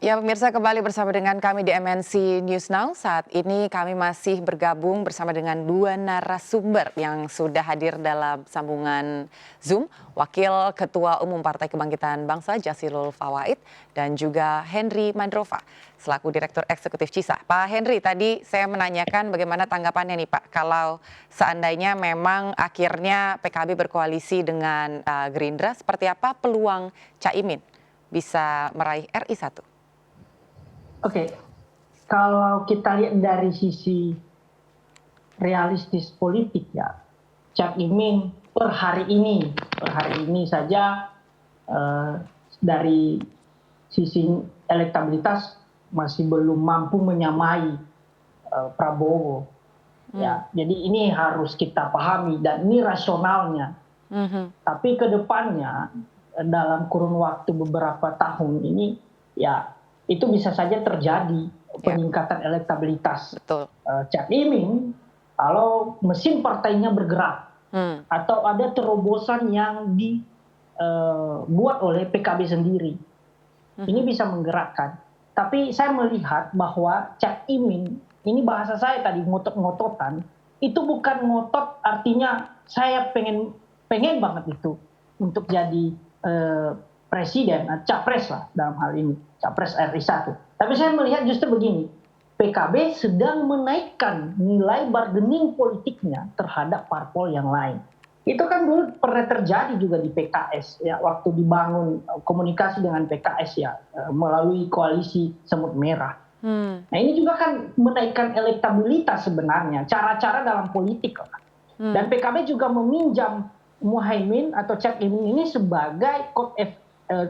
Ya, pemirsa, kembali bersama dengan kami di MNC News Now. Saat ini kami masih bergabung bersama dengan dua narasumber yang sudah hadir dalam sambungan Zoom. Wakil Ketua Umum Partai Kebangkitan Bangsa Jazilul Fawait dan juga Henry Mandrova selaku Direktur Eksekutif CISA. Pak Henry, tadi saya menanyakan bagaimana tanggapannya nih Pak, kalau seandainya memang akhirnya PKB berkoalisi dengan Gerindra, seperti apa peluang Caimin bisa meraih RI 1? Oke, kalau kita lihat dari sisi realistis politik ya, Cak Imin per hari ini saja dari sisi elektabilitas masih belum mampu menyamai Prabowo. Ya, jadi ini harus kita pahami dan ini rasionalnya. Tapi ke depannya dalam kurun waktu beberapa tahun ini ya itu bisa saja terjadi peningkatan elektabilitas Cak Imin kalau mesin partainya bergerak atau ada terobosan yang dibuat oleh PKB sendiri. Ini bisa menggerakkan. Tapi saya melihat bahwa Cak Imin, ini bahasa saya tadi ngotot-ngototan, itu bukan ngotot artinya saya pengen banget itu untuk jadi presiden, capres lah dalam hal ini, capres RI 1. Tapi saya melihat justru begini, PKB sedang menaikkan nilai bargaining politiknya terhadap parpol yang lain. Itu kan dulu pernah terjadi juga di PKS, ya, waktu dibangun komunikasi dengan PKS ya, melalui koalisi Semut Merah. Nah ini juga kan menaikkan elektabilitas sebenarnya, cara-cara dalam politik lah. Dan PKB juga meminjam Muhaimin atau Cak Imin ini sebagai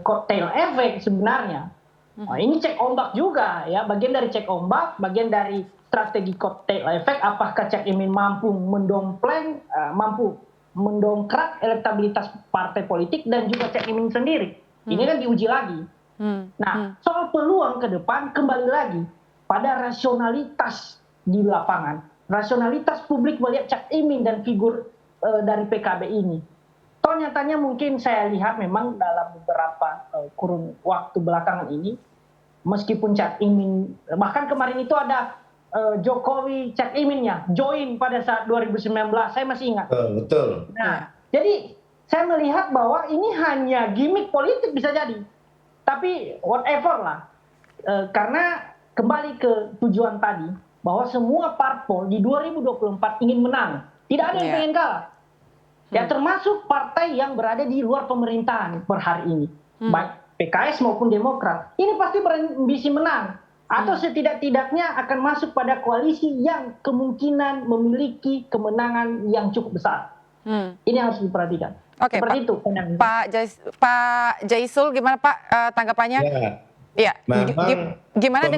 cocktail effect sebenarnya. Nah, ini cek ombak juga ya, bagian dari cek ombak, bagian dari strategi cocktail effect. Apakah Cak Imin mampu mampu mendongkrak elektabilitas partai politik dan juga Cak Imin sendiri. Ini kan diuji lagi. Nah, soal peluang ke depan kembali lagi pada rasionalitas di lapangan, rasionalitas publik melihat Cak Imin dan figur dari PKB ini. Toh nyatanya mungkin saya lihat memang dalam beberapa kurun waktu belakangan ini, meskipun Cak Imin, bahkan kemarin itu ada Jokowi Cak Iminnya join pada saat 2019, saya masih ingat. Betul. Nah, jadi saya melihat bahwa ini hanya gimmick politik bisa jadi. Tapi whatever lah, karena kembali ke tujuan tadi, bahwa semua parpol di 2024 ingin menang. Tidak ada yang pengen kalah. Ya termasuk partai yang berada di luar pemerintahan per hari ini. Baik PKS maupun Demokrat. Ini pasti berambisi menang. Atau setidak-tidaknya akan masuk pada koalisi yang kemungkinan memiliki kemenangan yang cukup besar. Ini harus diperhatikan. Oke, seperti itu. Pak Jaisul, gimana Pak tanggapannya? Ya, gimana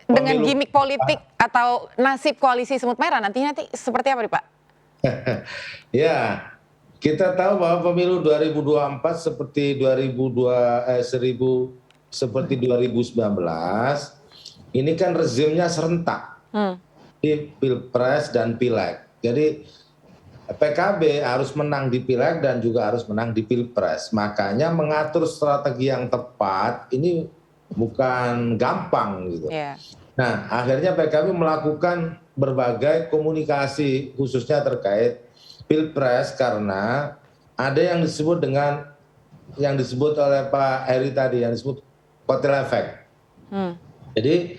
dengan gimmick politik atau nasib koalisi Semut Merah nanti seperti apa nih Pak? Ya, kita tahu bahwa pemilu 2024 seperti 2019 ini kan rezimnya serentak di Pilpres dan Pileg. Jadi PKB harus menang di Pileg dan juga harus menang di Pilpres. Makanya mengatur strategi yang tepat ini bukan gampang gitu. Nah, akhirnya PKB melakukan berbagai komunikasi khususnya terkait Pilpres karena ada yang disebut oleh Pak Heri tadi yang disebut kotel efek. Jadi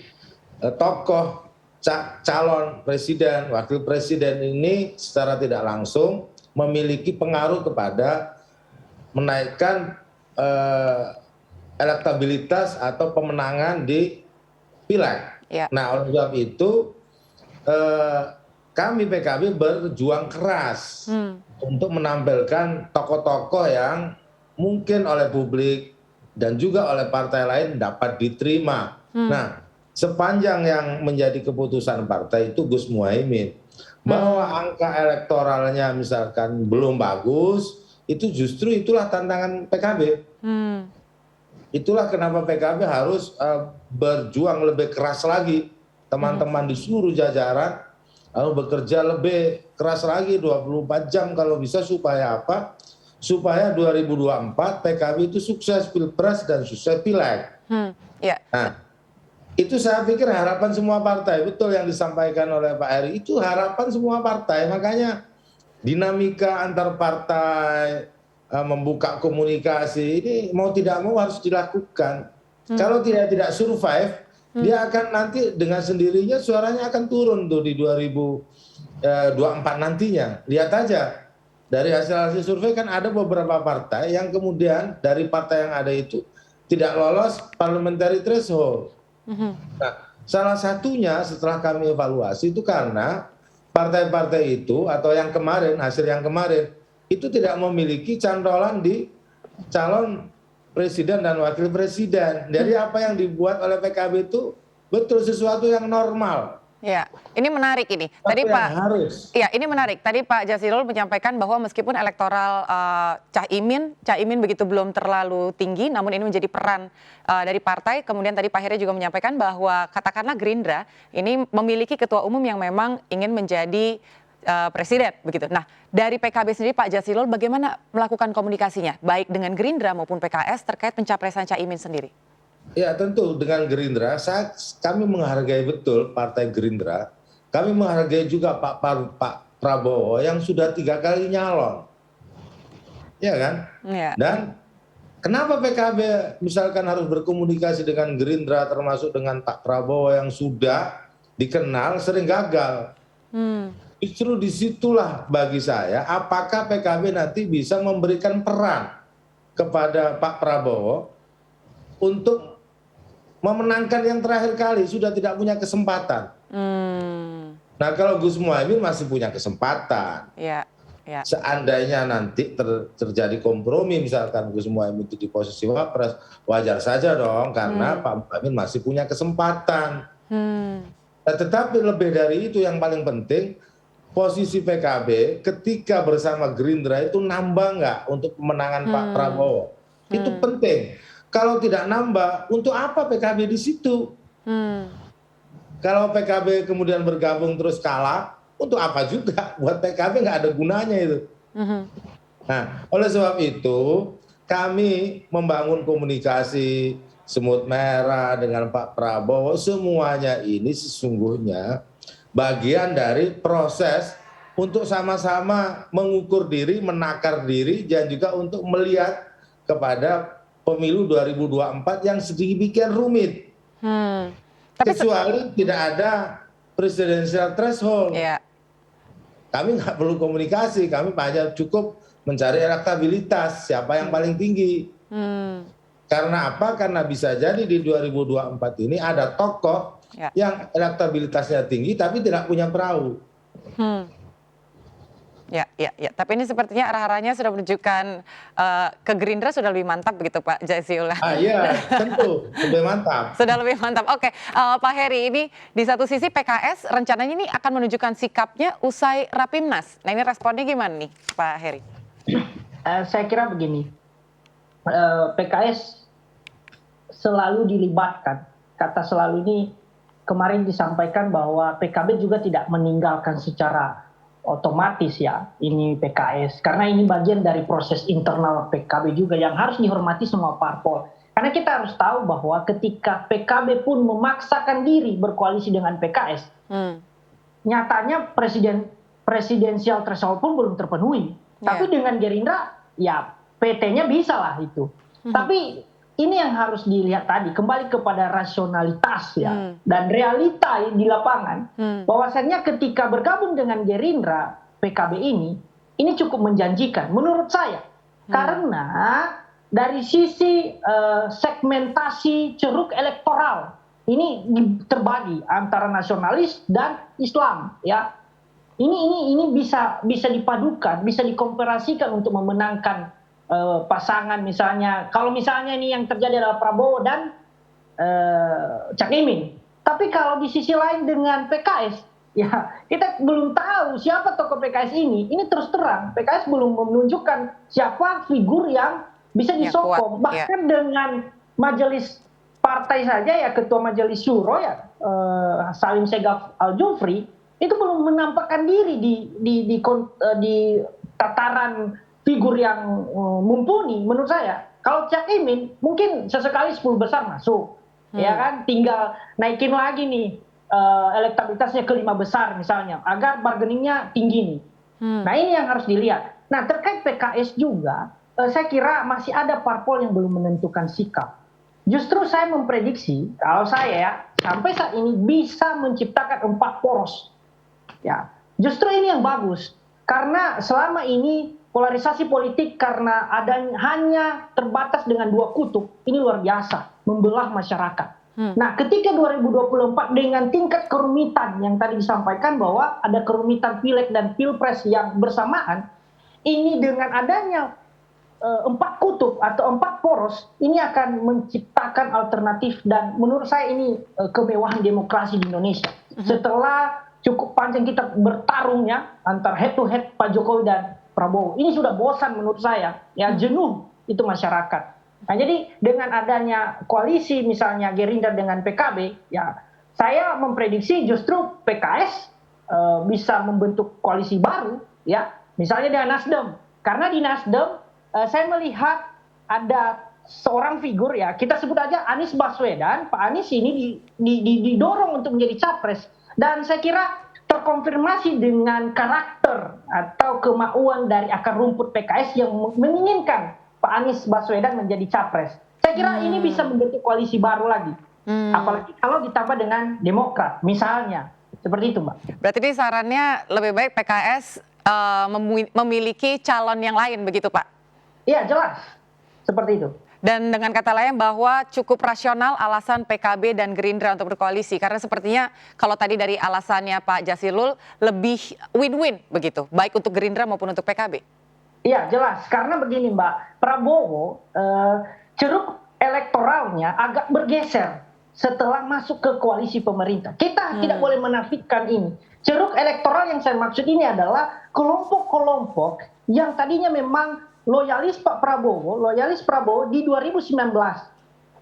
tokoh calon presiden, wakil presiden ini secara tidak langsung memiliki pengaruh kepada menaikkan elektabilitas atau pemenangan di Pileg. Nah, oleh sebab itu kami PKB berjuang keras untuk menampilkan tokoh-tokoh yang mungkin oleh publik dan juga oleh partai lain dapat diterima. Nah, sepanjang yang menjadi keputusan partai itu Gus Muhaimin, bahwa angka elektoralnya misalkan belum bagus, itu justru itulah tantangan PKB. Itulah kenapa PKB harus berjuang lebih keras lagi. Teman-teman di seluruh jajaran lalu bekerja lebih keras lagi 24 jam kalau bisa supaya apa? Supaya 2024 PKB itu sukses Pilpres dan sukses Pileg. Ya. Nah, itu saya pikir harapan semua partai, betul yang disampaikan oleh Pak Heri, itu harapan semua partai, makanya dinamika antar partai, membuka komunikasi, ini mau tidak mau harus dilakukan. Kalau tidak survive, dia akan nanti dengan sendirinya suaranya akan turun tuh di 2024 nantinya. Lihat aja, dari hasil-hasil survei kan ada beberapa partai yang kemudian dari partai yang ada itu tidak lolos parliamentary threshold. Nah, salah satunya setelah kami evaluasi itu karena partai-partai itu atau yang kemarin, hasil yang kemarin itu tidak memiliki cantolan di calon presiden dan wakil presiden. Jadi apa yang dibuat oleh PKB itu betul sesuatu yang normal. Ya, ini menarik ini. Tadi Tapi Pak, yang harus. ya ini menarik. Tadi Pak Jazilul menyampaikan bahwa meskipun elektoral Caimin begitu belum terlalu tinggi, namun ini menjadi peran dari partai. Kemudian tadi Pak Heri juga menyampaikan bahwa katakanlah Gerindra ini memiliki ketua umum yang memang ingin menjadi presiden begitu. Nah, dari PKB sendiri Pak Jazilul bagaimana melakukan komunikasinya, baik dengan Gerindra maupun PKS terkait pencapresan Caimin sendiri? Ya tentu dengan Gerindra, kami menghargai betul Partai Gerindra. Kami menghargai juga Pak Prabowo yang sudah 3 kali nyalon. Ya kan? Ya. Dan kenapa PKB misalkan harus berkomunikasi dengan Gerindra termasuk dengan Pak Prabowo yang sudah dikenal sering gagal. Justru disitulah bagi saya apakah PKB nanti bisa memberikan peran kepada Pak Prabowo untuk memenangkan yang terakhir kali, sudah tidak punya kesempatan. Nah kalau Gus Muhaimin masih punya kesempatan. Ya. Seandainya nanti terjadi kompromi misalkan Gus Muhaimin itu di posisi wapres, wajar saja dong karena Pak Muhaimin masih punya kesempatan. Nah, tetapi lebih dari itu yang paling penting, posisi PKB ketika bersama Gerindra itu nambah nggak untuk pemenangan Pak Prabowo? Itu penting. Kalau tidak nambah, untuk apa PKB di situ? Kalau PKB kemudian bergabung terus kalah, untuk apa juga? Buat PKB nggak ada gunanya itu. Nah, oleh sebab itu, kami membangun komunikasi semut merah dengan Pak Prabowo, semuanya ini sesungguhnya bagian dari proses untuk sama-sama mengukur diri, menakar diri, dan juga untuk melihat kepada pemilu 2024 yang sedemikian rumit. Kecuali tidak ada presidensial threshold. Ya. Kami nggak perlu komunikasi, kami hanya cukup mencari elektabilitas, siapa yang paling tinggi. Karena apa? Karena bisa jadi di 2024 ini ada tokoh yang elektabilitasnya tinggi tapi tidak punya perahu. Ya. Tapi ini sepertinya arah-arahnya sudah menunjukkan ke Gerindra sudah lebih mantap begitu Pak Jazilul. Iya, tentu lebih mantap. Sudah lebih mantap. Oke, Pak Heri, ini di satu sisi PKS rencananya ini akan menunjukkan sikapnya usai Rapimnas. Nah ini responnya gimana nih Pak Heri? Saya kira begini, PKS selalu dilibatkan. Kata selalu ini kemarin disampaikan bahwa PKB juga tidak meninggalkan secara otomatis ya ini PKS, karena ini bagian dari proses internal PKB juga yang harus dihormati semua parpol. Karena kita harus tahu bahwa ketika PKB pun memaksakan diri berkoalisi dengan PKS, nyatanya presidensial threshold pun belum terpenuhi. Tapi dengan Gerindra ya PT-nya bisa lah itu. Tapi ini yang harus dilihat tadi, kembali kepada rasionalitas ya dan realita di lapangan, bahwasannya ketika bergabung dengan Gerindra PKB ini cukup menjanjikan menurut saya, karena dari sisi segmentasi ceruk elektoral ini terbagi antara nasionalis dan Islam ya. Ini bisa dipadukan, bisa dikomparasikan untuk memenangkan pasangan misalnya. Kalau misalnya ini yang terjadi adalah Prabowo dan Cak Imin. Tapi kalau di sisi lain dengan PKS, ya kita belum tahu siapa tokoh PKS ini. Ini terus terang PKS belum menunjukkan siapa figur yang bisa disokong. Bahkan dengan majelis partai saja ya, ketua majelis syuro ya Salim Segaf Al-Jufri itu belum menampakkan diri di tataran figur yang mumpuni menurut saya. Kalau Cak Imin mungkin sesekali 10 besar masuk. ya kan, tinggal naikin lagi nih elektabilitasnya ke 5 besar misalnya, agar bargainingnya tinggi nih. Nah ini yang harus dilihat. Nah terkait PKS juga, saya kira masih ada parpol yang belum menentukan sikap. Justru saya memprediksi, kalau saya ya, sampai saat ini bisa menciptakan 4 poros. Ya, justru ini yang bagus. Karena selama ini polarisasi politik karena adanya hanya terbatas dengan 2 kutub, ini luar biasa, membelah masyarakat. Nah, ketika 2024 dengan tingkat kerumitan yang tadi disampaikan bahwa ada kerumitan pileg dan pilpres yang bersamaan, ini dengan adanya 4 kutub atau 4 poros, ini akan menciptakan alternatif dan menurut saya ini kemewahan demokrasi di Indonesia. Setelah cukup panjang kita bertarungnya antara head to head Pak Jokowi dan Prabowo, ini sudah bosan menurut saya, ya jenuh itu masyarakat. Nah jadi dengan adanya koalisi misalnya Gerindra dengan PKB, ya saya memprediksi justru PKS bisa membentuk koalisi baru, ya misalnya dengan Nasdem, karena di Nasdem saya melihat ada seorang figur ya, kita sebut aja Anies Baswedan. Pak Anies ini didorong untuk menjadi capres dan saya kira terkonfirmasi dengan karakter atau kemauan dari akar rumput PKS yang menginginkan Pak Anies Baswedan menjadi capres. Saya kira ini bisa membentuk koalisi baru lagi. Apalagi kalau ditambah dengan Demokrat misalnya. Seperti itu, Mbak. Berarti ini sarannya lebih baik PKS memiliki calon yang lain begitu, Pak? Iya, jelas. Seperti itu. Dan dengan kata lain bahwa cukup rasional alasan PKB dan Gerindra untuk berkoalisi. Karena sepertinya kalau tadi dari alasannya Pak Jazilul lebih win-win begitu. Baik untuk Gerindra maupun untuk PKB. Iya, jelas. Karena begini, Mbak. Prabowo, ceruk elektoralnya agak bergeser setelah masuk ke koalisi pemerintah. Kita tidak boleh menafikan ini. Ceruk elektoral yang saya maksud ini adalah kelompok-kelompok yang tadinya memang loyalis Pak Prabowo, loyalis Prabowo di 2019.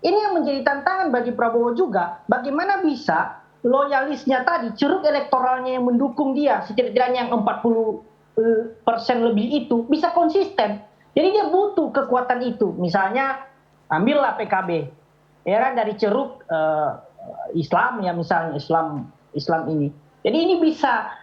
Ini yang menjadi tantangan bagi Prabowo juga, bagaimana bisa loyalisnya tadi, ceruk elektoralnya yang mendukung dia, setidaknya yang 40% lebih itu, bisa konsisten. Jadi dia butuh kekuatan itu. Misalnya, ambillah PKB, ya kan, dari ceruk Islam, ya misalnya Islam ini. Jadi ini bisa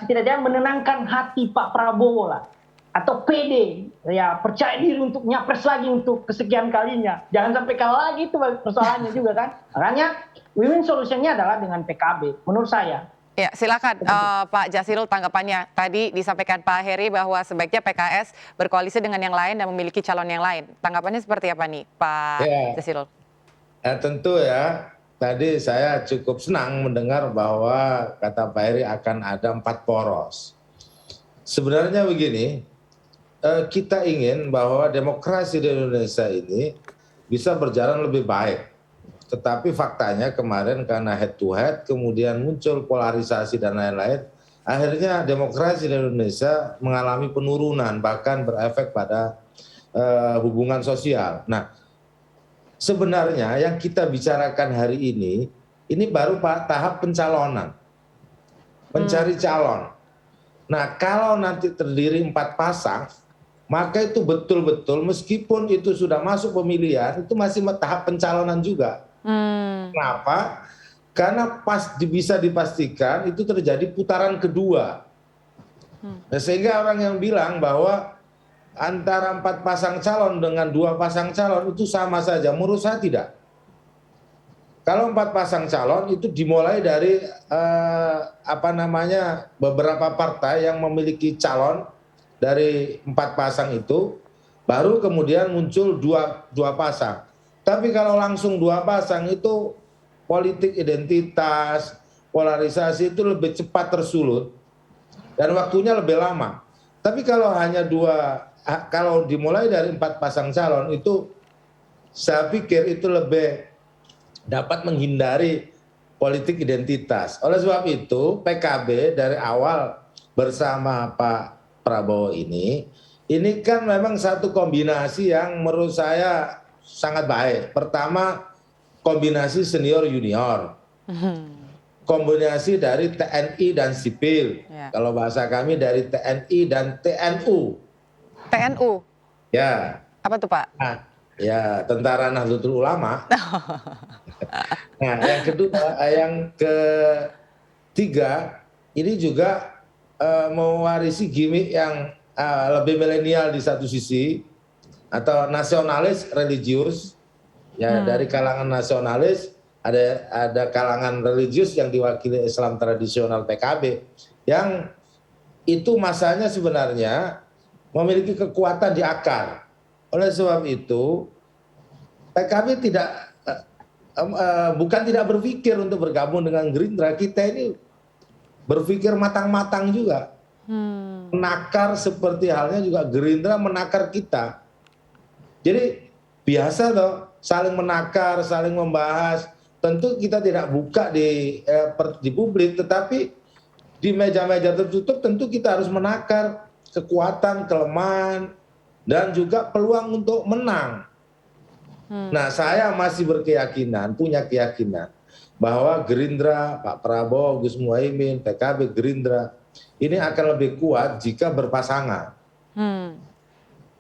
setidaknya menenangkan hati Pak Prabowo lah. Atau pede, ya percaya diri untuk nyapres lagi untuk kesekian kalinya. Jangan sampai kalah lagi, itu persoalannya juga kan. Makanya win-win solutionnya adalah dengan PKB, menurut saya. Ya, silakan Pak Jazilul tanggapannya. Tadi disampaikan Pak Heri bahwa sebaiknya PKS berkoalisi dengan yang lain dan memiliki calon yang lain. Tanggapannya seperti apa nih, Pak Jazilul? Tentu ya, tadi saya cukup senang mendengar bahwa kata Pak Heri akan ada 4 poros. Sebenarnya begini, kita ingin bahwa demokrasi di Indonesia ini bisa berjalan lebih baik. Tetapi faktanya kemarin karena head to head, kemudian muncul polarisasi dan lain-lain, akhirnya demokrasi di Indonesia mengalami penurunan, bahkan berefek pada hubungan sosial. Nah, sebenarnya yang kita bicarakan hari ini baru tahap pencalonan, mencari calon. Nah, kalau nanti terdiri 4 pasang, maka itu betul-betul meskipun itu sudah masuk pemilihan, itu masih tahap pencalonan juga. Kenapa? Karena bisa dipastikan itu terjadi putaran kedua. Nah, sehingga orang yang bilang bahwa antara 4 pasang calon dengan 2 pasang calon itu sama saja, menurut saya tidak. Kalau 4 pasang calon itu dimulai dari beberapa partai yang memiliki calon dari 4 pasang itu, baru kemudian muncul dua pasang. Tapi kalau langsung 2 pasang itu politik identitas, polarisasi itu lebih cepat tersulut dan waktunya lebih lama. Tapi kalau hanya kalau dimulai dari 4 pasang calon itu, saya pikir itu lebih dapat menghindari politik identitas. Oleh sebab itu PKB dari awal bersama Pak Prabowo ini kan memang satu kombinasi yang menurut saya sangat baik. Pertama, kombinasi senior junior, kombinasi dari TNI dan sipil. Kalau bahasa kami dari TNI dan TNU. TNU? Ya. Apa tuh, Pak? Nah, ya, Tentara Nahdlatul Ulama. Nah, yang kedua, yang ketiga, ini juga mewarisi gimmick yang lebih milenial di satu sisi, atau nasionalis religius, ya dari kalangan nasionalis ada kalangan religius yang diwakili Islam tradisional PKB, yang itu masanya sebenarnya memiliki kekuatan di akar. Oleh sebab itu, PKB bukan tidak berpikir untuk bergabung dengan Gerindra, kita ini berpikir matang-matang juga. Menakar seperti halnya juga Gerindra menakar kita. Jadi biasa loh, saling menakar, saling membahas. Tentu kita tidak buka di publik, tetapi di meja-meja tertutup tentu kita harus menakar kekuatan, kelemahan, dan juga peluang untuk menang. Nah, saya masih punya keyakinan bahwa Gerindra, Pak Prabowo, Gus Muhaimin, PKB, Gerindra ini akan lebih kuat jika berpasangan.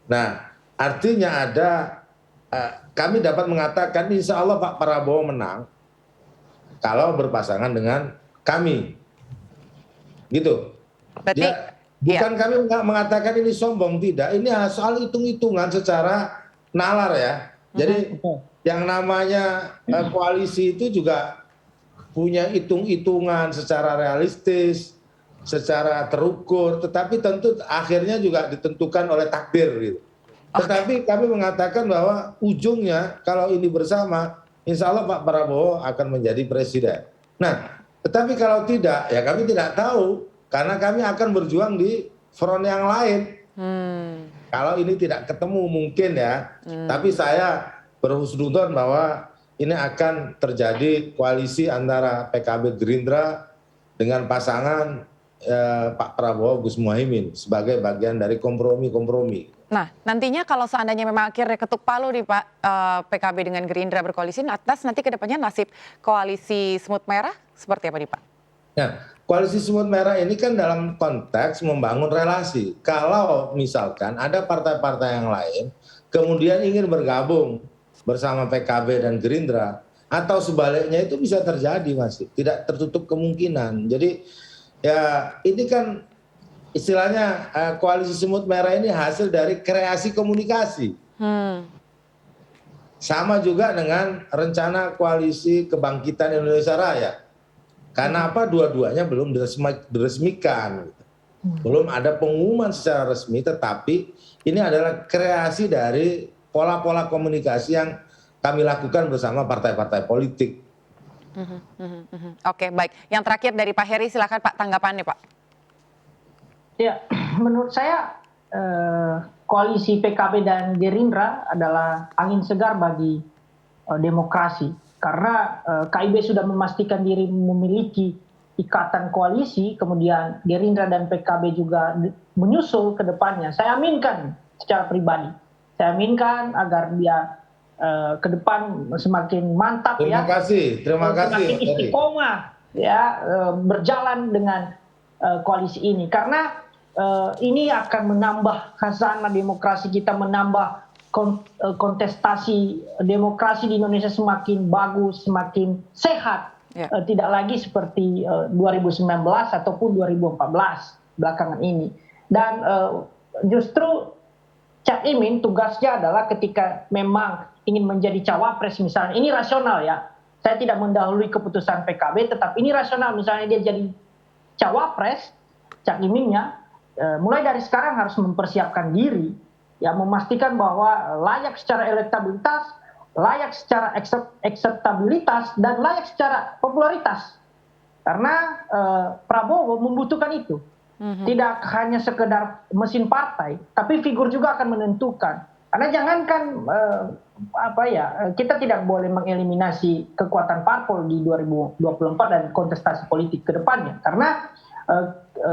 Nah, artinya kami dapat mengatakan insya Allah Pak Prabowo menang kalau berpasangan dengan kami. Gitu. Berarti Bukan kami mengatakan ini sombong, tidak. Ini soal hitung-hitungan secara nalar ya. Jadi yang namanya koalisi itu juga punya hitung-hitungan secara realistis, secara terukur, tetapi tentu akhirnya juga ditentukan oleh takdir gitu. Tetapi kami mengatakan bahwa ujungnya kalau ini bersama, insya Allah Pak Prabowo akan menjadi presiden. Nah, tetapi kalau tidak, ya kami tidak tahu, karena kami akan berjuang di front yang lain. Kalau ini tidak ketemu mungkin ya, tapi saya berhusnuzon bahwa ini akan terjadi koalisi antara PKB Gerindra dengan pasangan Pak Prabowo Gus Muhaimin sebagai bagian dari kompromi-kompromi. Nah, nantinya kalau seandainya memang akhirnya ketuk palu nih Pak, PKB dengan Gerindra berkoalisi, atas nanti ke depannya nasib koalisi semut merah seperti apa nih Pak? Nah, koalisi semut merah ini kan dalam konteks membangun relasi. Kalau misalkan ada partai-partai yang lain kemudian ingin bergabung bersama PKB dan Gerindra, atau sebaliknya itu bisa terjadi, Mas. Tidak tertutup kemungkinan. Jadi ya ini kan istilahnya koalisi semut merah ini hasil dari kreasi komunikasi. Sama juga dengan rencana koalisi kebangkitan Indonesia Raya. Karena apa? Dua-duanya belum diresmikan. Belum ada pengumuman secara resmi, tetapi ini adalah kreasi dari pola-pola komunikasi yang kami lakukan bersama partai-partai politik. Oke, baik. Yang terakhir dari Pak Heri, silakan Pak tanggapannya Pak. Ya, menurut saya koalisi PKB dan Gerindra adalah angin segar bagi demokrasi. Karena KIB sudah memastikan diri memiliki ikatan koalisi, kemudian Gerindra dan PKB juga menyusul ke depannya. Saya aminkan secara pribadi. Saya aminkan agar dia ke depan semakin mantap. Terima kasih. Semakin istiqomah ya, berjalan dengan koalisi ini. Karena ini akan menambah khazanah demokrasi kita, menambah kontestasi demokrasi di Indonesia semakin bagus, semakin sehat. Tidak lagi seperti 2019 ataupun 2014 belakangan ini. Dan justru Cak Imin tugasnya adalah ketika memang ingin menjadi cawapres misalnya, ini rasional ya, saya tidak mendahului keputusan PKB, tetapi ini rasional, misalnya dia jadi cawapres, Cak Iminnya mulai dari sekarang harus mempersiapkan diri, ya, memastikan bahwa layak secara elektabilitas, layak secara akseptabilitas, dan layak secara popularitas. Karena Prabowo membutuhkan itu. Tidak hanya sekedar mesin partai, tapi figur juga akan menentukan. Karena jangankan kita tidak boleh mengeliminasi kekuatan parpol di 2024 dan kontestasi politik ke depannya. Karena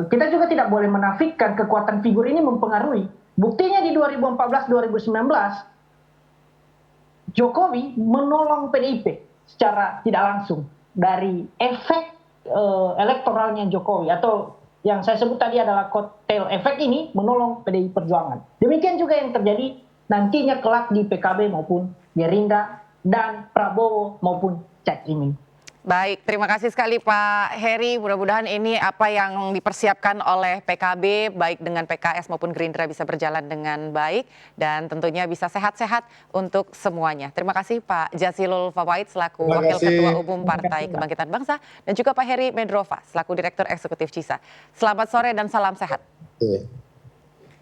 kita juga tidak boleh menafikan kekuatan figur ini mempengaruhi. Buktinya di 2014-2019, Jokowi menolong PDIP secara tidak langsung dari efek elektoralnya Jokowi, atau yang saya sebut tadi adalah kotel efek ini menolong PDI Perjuangan. Demikian juga yang terjadi nantinya kelak di PKB maupun Gerindra dan Prabowo maupun cek ini. Baik, terima kasih sekali Pak Heri. Mudah-mudahan ini apa yang dipersiapkan oleh PKB, baik dengan PKS maupun Gerindra bisa berjalan dengan baik dan tentunya bisa sehat-sehat untuk semuanya. Terima kasih Pak Jazilul Fawait selaku Terima Wakil kasih. Ketua Umum Partai Kebangkitan Bangsa dan juga Pak Heri Medrova selaku Direktur Eksekutif CISA. Selamat sore dan salam sehat. Oke.